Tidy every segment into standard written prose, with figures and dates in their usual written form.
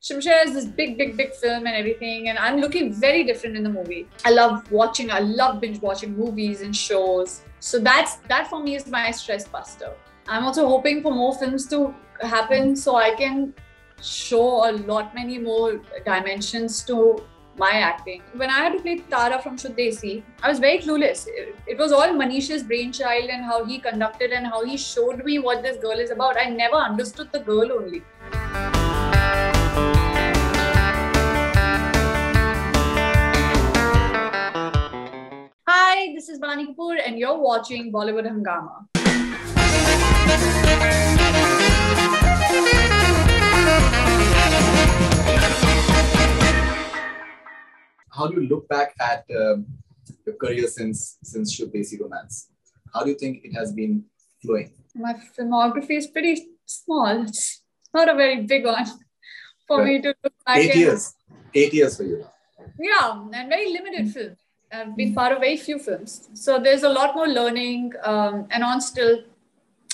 Shamshera is this big film and everything, and I'm looking very different in the movie. I love binge watching movies and shows. So that for me is my stress buster. I'm also hoping for more films to happen so I can show many more dimensions to my acting. When I had to play Tara from Shuddesi, I was very clueless. It was all Manisha's brainchild and how he conducted and how he showed me what this girl is about. I never understood the girl only. Hi, this is Vaani Kapoor and you're watching Bollywood Hungama. How do you look back at your career since Shuddesi Romance? How do you think it has been flowing? My filmography is pretty small. It's not a very big one for me to look back. 8 years for you. Yeah, and very limited films. I've been part of very few films. So there's a lot more learning and on still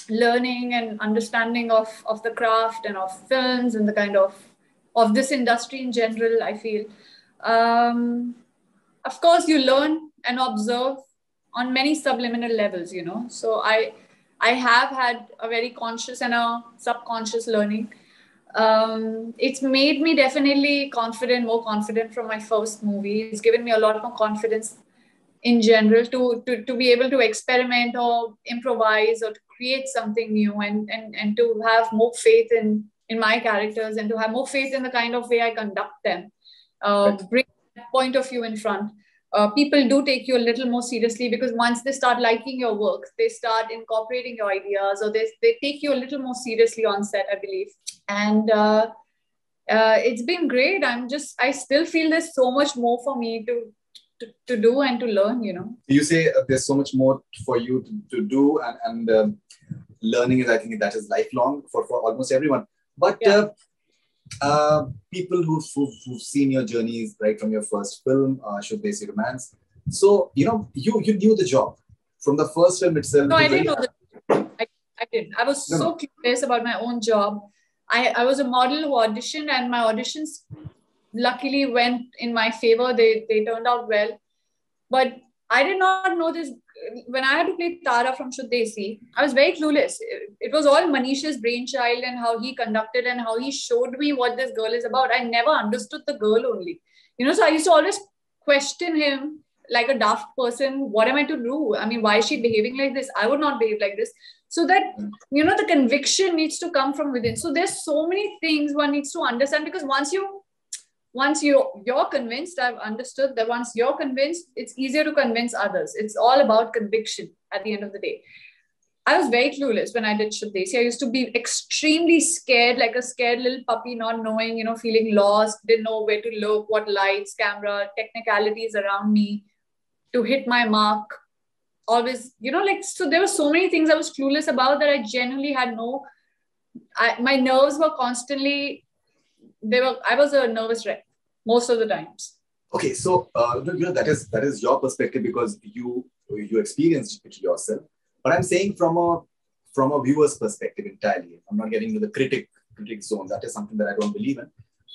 learning and understanding of the craft and of films and the kind of this industry in general, I feel. Of course, you learn and observe on many subliminal levels, you know. So I have had a very conscious and a subconscious learning. It's made me definitely more confident from my first movie. It's given me a lot more confidence in general to be able to experiment or improvise or to create something new and to have more faith in my characters and to have more faith in the kind of way I conduct them. Bring that point of view in front. People do take you a little more seriously because once they start liking your work, they start incorporating your ideas or they take you a little more seriously on set, I believe. And it's been great. I still feel there's so much more for me to do and to learn, you know. You say there's so much more for you to do and learning is, I think that is lifelong for almost everyone. But yeah. People who've seen your journeys right from your first film, Shuddesi Romance. So, you know, you knew the job from the first film itself. No, I didn't know that. I didn't. I was so curious about my own job. I was a model who auditioned and my auditions luckily went in my favor. They turned out well. But I did not know this. When I had to play Tara from Shuddesi, I was very clueless. It was all Manisha's brainchild and how he conducted and how he showed me what this girl is about. I never understood the girl only. You know, so I used to always question him like a daft person. What am I to do? I mean, why is she behaving like this? I would not behave like this. So that, you know, the conviction needs to come from within. So there's so many things one needs to understand because once you're convinced, I've understood that once you're convinced, it's easier to convince others. It's all about conviction at the end of the day. I was very clueless when I did Shuddesi. I used to be extremely scared, like a scared little puppy, not knowing, you know, feeling lost, didn't know where to look, what lights, camera, technicalities around me to hit my mark. Always, you know, like, so there were so many things I was clueless about that I genuinely had my nerves were constantly, I was a nervous wreck most of the times. Okay, so you know that is your perspective because you experienced it yourself. But I'm saying from a viewer's perspective entirely. I'm not getting into the critic zone. That is something that I don't believe in.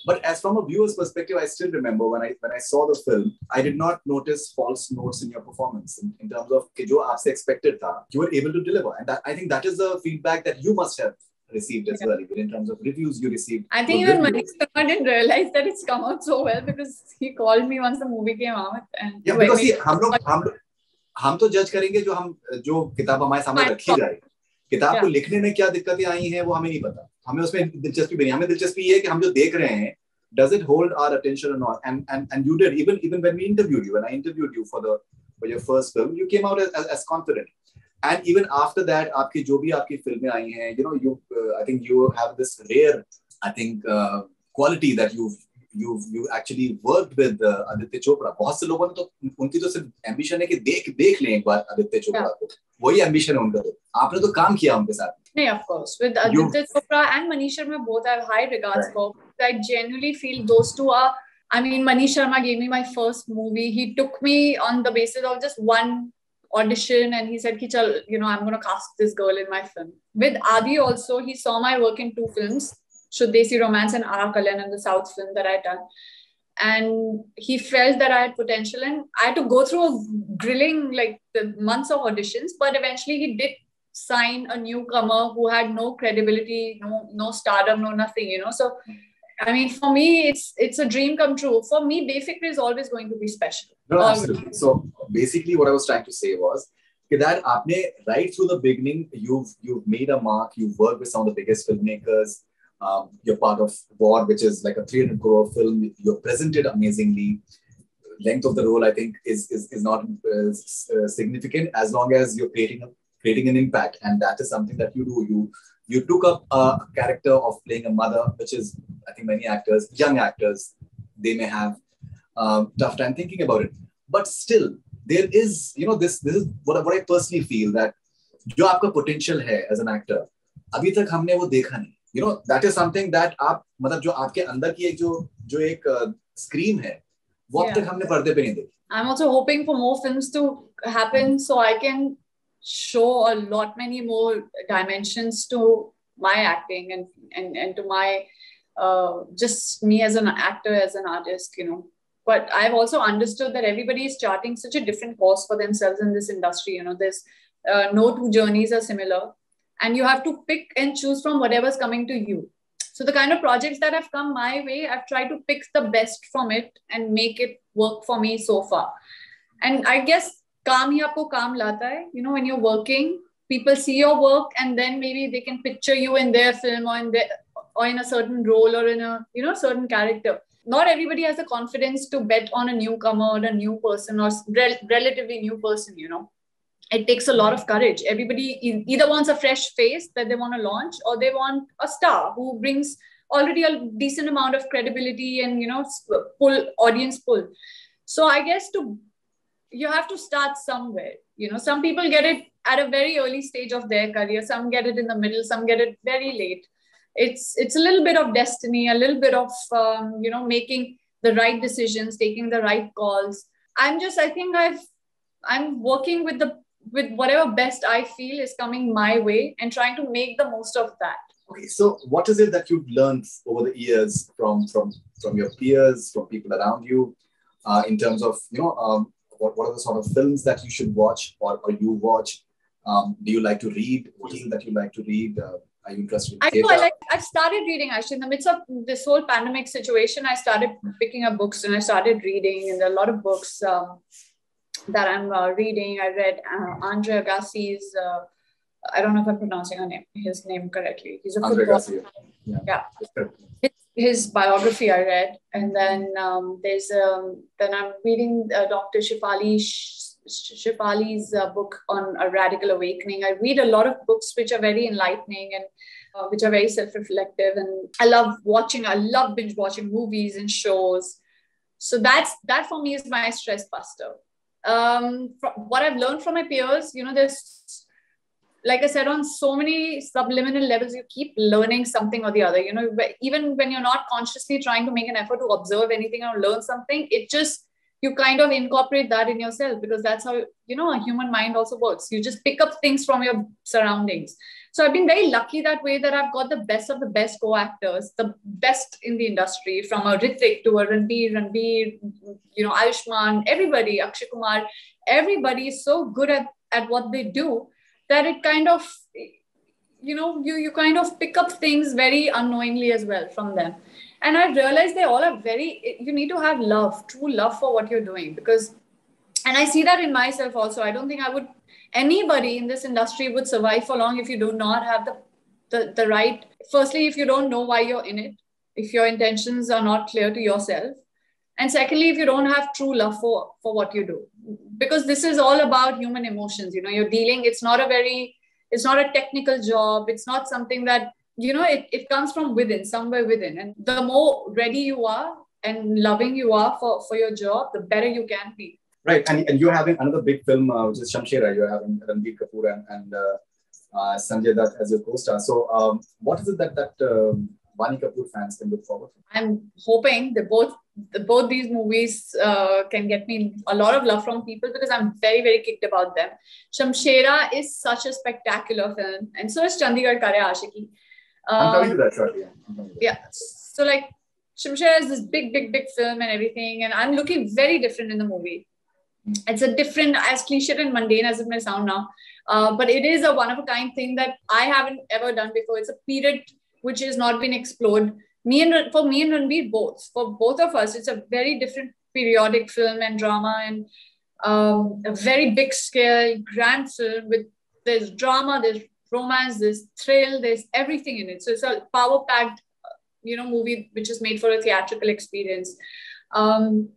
But as from a viewer's perspective, I still remember when I saw the film, I did not notice false notes in your performance in terms of कि जो आपसे expected था, you were able to deliver, and I think that is the feedback that you must have received as well, even in terms of reviews you received. I think even Manish didn't realize that it's come out so well because he called me once the movie came out. And yeah, because see, हम तो जज करेंगे जो किताब हमारे सामने रखी जाए. किताब को लिखने में क्या दिक्कतें आई हैं वो हमें नहीं पता. हमें उसमें दिलचस्पी नहीं. हमें दिलचस्पी ये है कि हम जो देख रहे हैं, does it hold our attention or not? And you did. Even when we interviewed you, when I interviewed you for your first film, you came out as confident. And even after that, आपकी जो भी आपकी फिल्में आई हैं, you know, I think you have this rare, I think, quality that you actually worked with Aditya Chopra. बहुत से लोगों ने तो उनकी तो सिर्फ एम्बिशन है कि देख लें एक बार आदित्य चोपड़ा को. वही एम्बिशन है उनका. तो आपने तो काम किया उनके साथ. नहीं, of course, with Aditya Chopra and Manish Sharma both, I have high regards for. I genuinely feel those two are. I mean, Manish Sharma gave me my first movie. He took me on the basis of just one audition and he said, you know, I'm going to cast this girl in my film. With Adi also, he saw my work in 2 films. Shuddesi Romance and R. Kalyan and the South film that I'd done. And he felt that I had potential, and I had to go through a grilling, like the months of auditions, but eventually he did sign a newcomer who had no credibility, no stardom, no nothing, you know. So, I mean, for me, it's a dream come true. For me, Bay Fikri is always going to be special. No, absolutely. So basically what I was trying to say was that aapne, right through the beginning, you've made a mark, you've worked with some of the biggest filmmakers. You're part of War, which is like a 300 crore film. You're presented amazingly. Length of the role, I think, is not significant as long as you're creating an impact, and that is something that you do. You took up a character of playing a mother, which is, I think, many actors, young actors, they may have tough time thinking about it. But still, there is, you know, this is what I personally feel, that जो आपका potential है as an actor, अभी तक हमने वो देखा नहीं. You know, that is something that आप मतलब जो आपके अंदर की एक जो एक scream है, वो अब तक हमने पर्दे पे नहीं देखी. I'm also hoping for more films to happen so I can show a lot many more dimensions to my acting and to my just me as an actor, as an artist, you know. But I've also understood that everybody is charting such a different course for themselves in this industry. You know, there's no two journeys are similar. And you have to pick and choose from whatever's coming to you. So the kind of projects that have come my way, I've tried to pick the best from it and make it work for me so far. And I guess kaam hi aapko kaam lata hai. You know, when you're working, people see your work and then maybe they can picture you in their film or in a certain role or in a, you know, certain character. Not everybody has the confidence to bet on a newcomer or a new person or relatively new person, you know. It takes a lot of courage. Everybody either wants a fresh face that they want to launch, or they want a star who brings already a decent amount of credibility and, you know, audience pull. So I guess you have to start somewhere. You know, some people get it at a very early stage of their career. Some get it in the middle. Some get it very late. It's a little bit of destiny, a little bit of, you know, making the right decisions, taking the right calls. I think I'm working with whatever best I feel is coming my way and trying to make the most of that. Okay, so what is it that you've learned over the years from your peers, from people around you, in terms of, you know, what are the sort of films that you should watch or you watch? Do you like to read? What is it that you like to read? Are you interested in theatre? I've started reading, actually. In the midst of this whole pandemic situation, I started picking up books and I started reading, and there are a lot of books that I'm reading. I read Andre Agassi's, I don't know if I'm pronouncing his name correctly. He's a footballer. Yeah. His biography I read. And then then I'm reading Dr. Shefali's book on A Radical Awakening. I read a lot of books which are very enlightening and which are very self-reflective. And I love binge watching movies and shows. So that for me is my stress buster. What I've learned from my peers, you know, there's, like I said, on so many subliminal levels, you keep learning something or the other, you know, even when you're not consciously trying to make an effort to observe anything or learn something, you kind of incorporate that in yourself, because that's how, you know, a human mind also works. You just pick up things from your surroundings. So I've been very lucky that way, that I've got the best of the best co-actors, the best in the industry, from a Hrithik to a Ranbir, you know, Ayushmann, everybody, Akshay, Kumar, everybody is so good at what they do that it kind of, you know, you kind of pick up things very unknowingly as well from them. And I realized they all are you need to have love, true love for what you're doing, and I see that in myself also. I don't think anybody in this industry would survive for long if you do not have the right, firstly, if you don't know why you're in it, if your intentions are not clear to yourself. And secondly, if you don't have true love for what you do, because this is all about human emotions. You know, it's not a technical job. It's not something that, you know, it comes from within, somewhere within. And the more ready you are and loving you are for your job, the better you can be. Right. And you're having another big film, which is Shamshera. You're having Ranbir Kapoor and Sanjay Dutt as your co-star. So what is it that Vaani Kapoor fans can look forward to? I'm hoping that both these movies can get me a lot of love from people, because I'm very, very kicked about them. Shamshera is such a spectacular film, and so is Chandigarh Kare Aashiqui. I'm coming to that shortly. Yeah. So like, Shamshera is this big film and everything, and I'm looking very different in the movie. It's a different, as cliched and mundane as it may sound now, but it is a one-of-a-kind thing that I haven't ever done before. It's a period which has not been explored. For me and Ranbir both, for both of us, it's a very different periodic film and drama, and a very big scale, grand film with there's drama, there's romance, there's thrill, there's everything in it. So it's a power-packed, movie which is made for a theatrical experience. And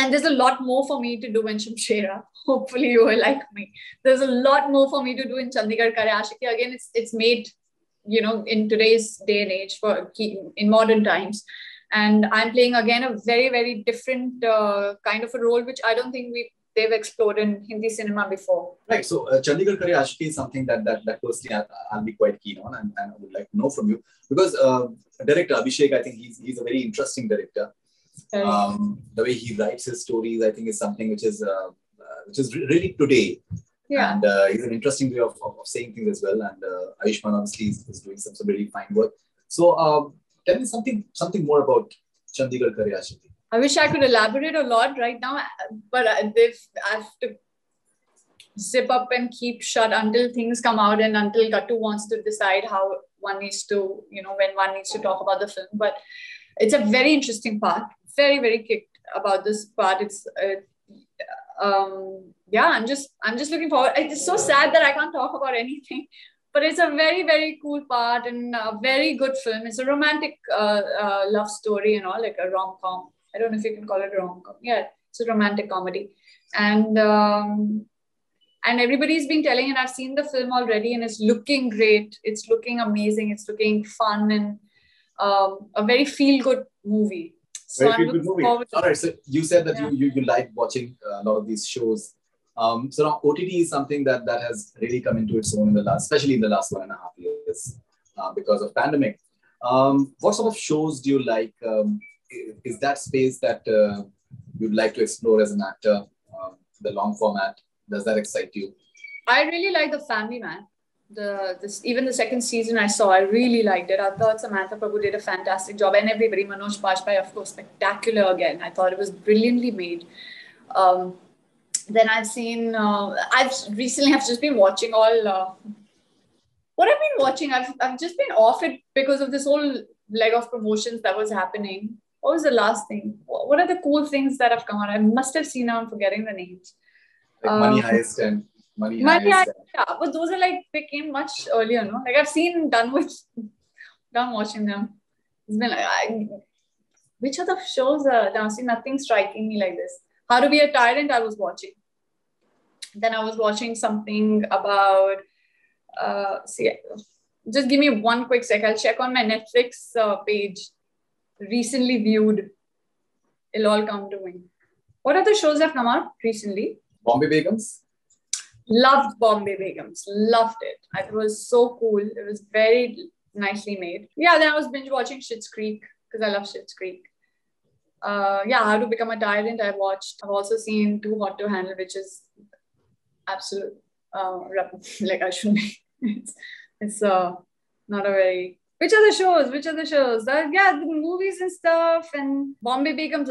there's a lot more for me to do in Shamshera. Hopefully you will like me. There's a lot more for me to do in Chandigarh Kare Aashiqui. Again, it's made, in today's day and age in modern times. And I'm playing again a very, very different kind of a role, which I don't think they've explored in Hindi cinema before. Right. So Chandigarh Kare Aashiqui is something that personally I'll be quite keen on, and I would like to know from you, because director Abhishek, I think he's a very interesting director. The way he writes his stories, I think, is something which is really today. Yeah. And he's an interesting way of saying things as well. And Ayushmann obviously is doing some really fine work. So tell me something more about Chandigarh Kare Aashiqui. I wish I could elaborate a lot right now, but I have to zip up and keep shut until things come out and until Gattu wants to decide how one needs to, when one needs to talk about the film. But it's a very interesting part. Very, very kicked about this part. It's I'm just looking forward. It's so sad that I can't talk about anything, but it's a very, very cool part and a very good film. It's a romantic love story, like a rom-com. I don't know if you can call it a rom-com. Yeah, it's a romantic comedy. And everybody's been telling, and I've seen the film already, and it's looking great. It's looking amazing. It's looking fun and a very feel-good movie. So very good movie. All right. So you said that you like watching a lot of these shows. So now OTT is something that has really come into its own especially in the last 1.5 years because of pandemic. What sort of shows do you like? Is that space that you'd like to explore as an actor? The long format, does that excite you? I really like The Family Man. Even the second season I saw, I really liked it. I thought Samantha Prabhu did a fantastic job, and everybody, Manoj Bajpayee, of course, spectacular again. I thought it was brilliantly made. Then I've seen, I've just been watching all, what I've been watching, I've just been off it because of this whole leg of promotions that was happening. What was the last thing? What are the cool things that have come out? I must have seen, now I'm forgetting the names. Like Money Heist and Money Heist. Yeah, but those are like, they came much earlier, no? Like I've seen, done watching them. It's been like, which other shows are now? See, nothing striking me like this. How to Be a Tyrant, I was watching. Then I was watching something about, just give me one quick sec. I'll check on my Netflix page. Recently viewed. It'll all come to me. What other shows have come out recently? Bombay Begums. Loved Bombay Begums. Loved it. It was so cool. It was very nicely made. Yeah, then I was binge watching Schitt's Creek because I love Schitt's Creek. How to Become a Tyrant I watched. I've also seen Too Hot to Handle, which is absolute like I shouldn't be. It's not a very... Which other shows? The movies and stuff. And Bombay Begums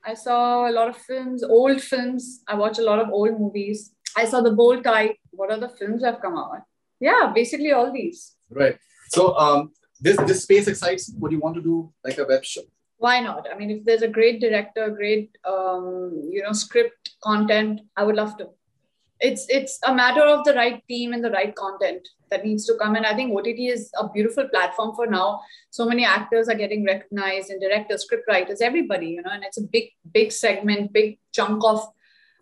I saw a lot of films, old films. I watch a lot of old movies. I saw The Bold Type. What other films have come out? Yeah, basically all these. Right. So this space excites you? Would you want to do like a web show? Why not? I mean, if there's a great director, great script, content, I would love to. It's a matter of the right team and the right content that needs to come. And I think OTT is a beautiful platform for now. So many actors are getting recognized, and directors, script writers, everybody, and it's a big segment, big chunk of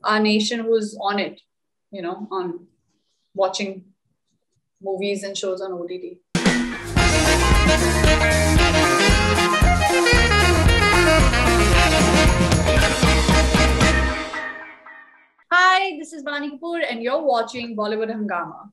our nation who's on it, on watching movies and shows on OTT. Hi, this is Vaani Kapoor, and you're watching Bollywood Hungama.